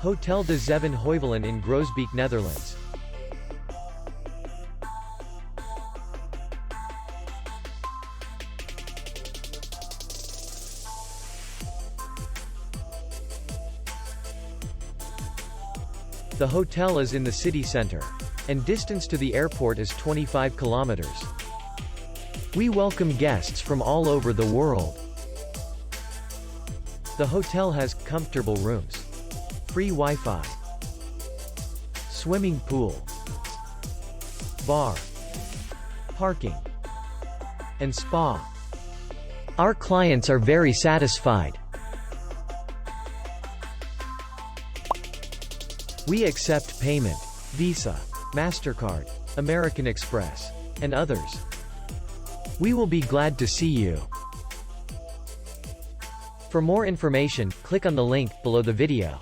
Hotel de Zeven Heuvelen in Groesbeek, Netherlands. The hotel is in the city center, and distance to the airport is 25 kilometers. We welcome guests from all over the world. The hotel has comfortable rooms, free Wi-Fi, swimming pool, bar, parking, and spa. Our clients are very satisfied. We accept payment, Visa, MasterCard, American Express, and others. We will be glad to see you. For more information, click on the link below the video.